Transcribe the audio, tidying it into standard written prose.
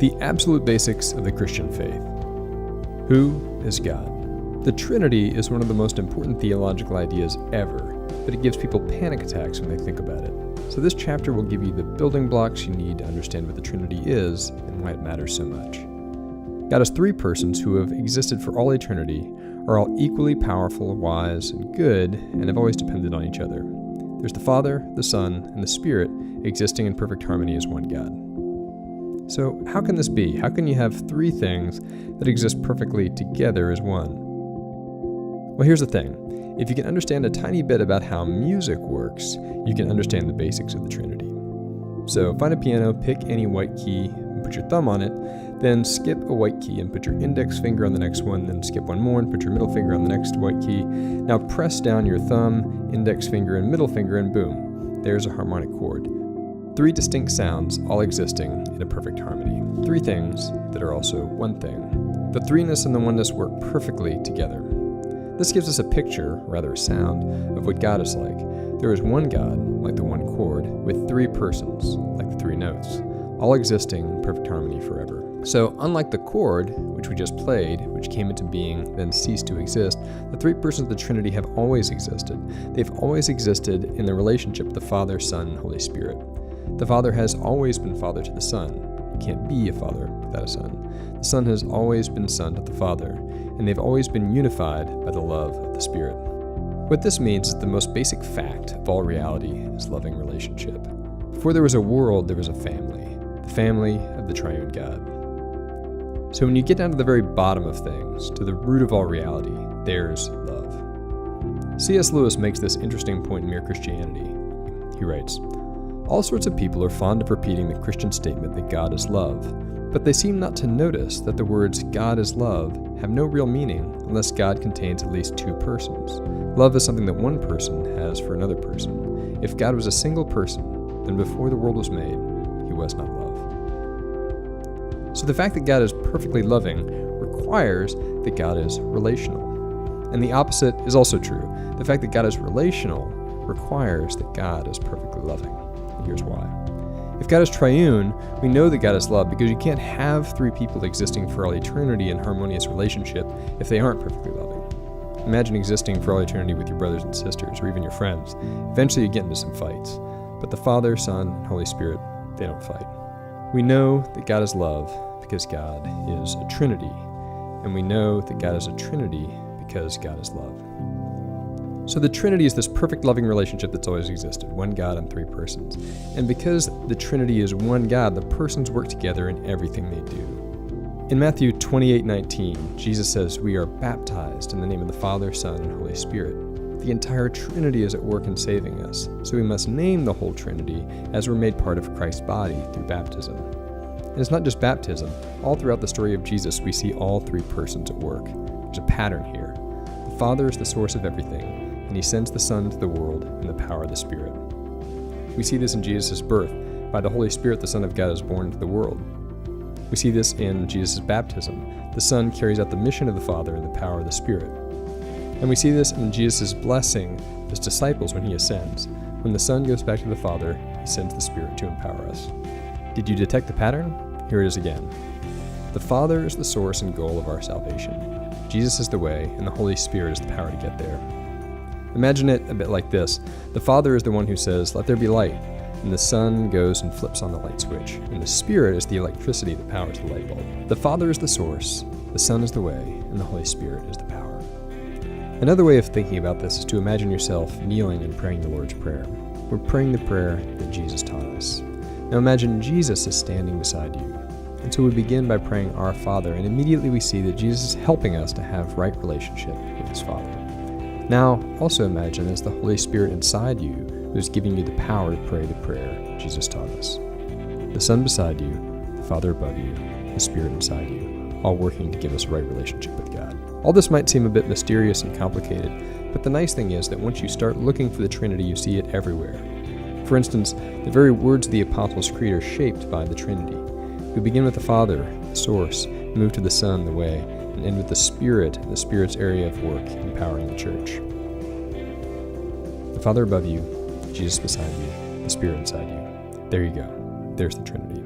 The absolute basics of the Christian faith. Who is God? The Trinity is one of the most important theological ideas ever, but it gives people panic attacks when they think about it. So this chapter will give you the building blocks you need to understand what the Trinity is and why it matters so much. God has three persons who have existed for all eternity, are all equally powerful, wise, and good, and have always depended on each other. There's the Father, the Son, and the Spirit existing in perfect harmony as one God. So how can this be? How can you have three things that exist perfectly together as one? Well, here's the thing. If you can understand a tiny bit about how music works, you can understand the basics of the Trinity. So find a piano, pick any white key, and put your thumb on it, then skip a white key and put your index finger on the next one, then skip one more and put your middle finger on the next white key. Now press down your thumb, index finger, and middle finger, and boom, there's a harmonic chord. Three distinct sounds, all existing in a perfect harmony. Three things that are also one thing. The threeness and the oneness work perfectly together. This gives us a picture, rather a sound, of what God is like. There is one God, like the one chord, with three persons, like the three notes, all existing in perfect harmony forever. So, unlike the chord, which we just played, which came into being, then ceased to exist, the three persons of the Trinity have always existed. They've always existed in the relationship of the Father, Son, and Holy Spirit. The Father has always been Father to the Son. You can't be a Father without a Son. The Son has always been Son to the Father, and they've always been unified by the love of the Spirit. What this means is the most basic fact of all reality is loving relationship. Before there was a world, there was a family, the family of the triune God. So when you get down to the very bottom of things, to the root of all reality, there's love. C.S. Lewis makes this interesting point in Mere Christianity. He writes, "All sorts of people are fond of repeating the Christian statement that God is love, but they seem not to notice that the words God is love have no real meaning unless God contains at least two persons. Love is something that one person has for another person. If God was a single person, then before the world was made, he was not love." So the fact that God is perfectly loving requires that God is relational. And the opposite is also true. The fact that God is relational requires that God is perfectly loving. And here's why. If God is triune, we know that God is love because you can't have three people existing for all eternity in harmonious relationship if they aren't perfectly loving. Imagine existing for all eternity with your brothers and sisters, or even your friends. Eventually you get into some fights. But the Father, Son, and Holy Spirit, they don't fight. We know that God is love because God is a Trinity. And we know that God is a Trinity because God is love. So the Trinity is this perfect loving relationship that's always existed, one God and three persons. And because the Trinity is one God, the persons work together in everything they do. In Matthew 28:19, Jesus says we are baptized in the name of the Father, Son, and Holy Spirit. The entire Trinity is at work in saving us, so we must name the whole Trinity as we're made part of Christ's body through baptism. And it's not just baptism. All throughout the story of Jesus, we see all three persons at work. There's a pattern here. The Father is the source of everything, and he sends the Son to the world in the power of the Spirit. We see this in Jesus' birth. By the Holy Spirit, the Son of God is born into the world. We see this in Jesus' baptism. The Son carries out the mission of the Father in the power of the Spirit. And we see this in Jesus' blessing of his disciples when he ascends. When the Son goes back to the Father, he sends the Spirit to empower us. Did you detect the pattern? Here it is again. The Father is the source and goal of our salvation. Jesus is the way, and the Holy Spirit is the power to get there. Imagine it a bit like this. The Father is the one who says, "Let there be light," and the Son goes and flips on the light switch, and the Spirit is the electricity that powers the light bulb. The Father is the source, the Son is the way, and the Holy Spirit is the power. Another way of thinking about this is to imagine yourself kneeling and praying the Lord's Prayer. We're praying the prayer that Jesus taught us. Now imagine Jesus is standing beside you. And so we begin by praying Our Father, and immediately we see that Jesus is helping us to have right relationship with his Father. Now, also imagine it's the Holy Spirit inside you who is giving you the power to pray the prayer Jesus taught us. The Son beside you, the Father above you, the Spirit inside you, all working to give us a right relationship with God. All this might seem a bit mysterious and complicated, but the nice thing is that once you start looking for the Trinity, you see it everywhere. For instance, the very words of the Apostles' Creed are shaped by the Trinity. We begin with the Father, the source, move to the Son, the way, and end with the Spirit, the Spirit's area of work, empowering the church. The Father above you, Jesus beside you, the Spirit inside you. There you go. There's the Trinity.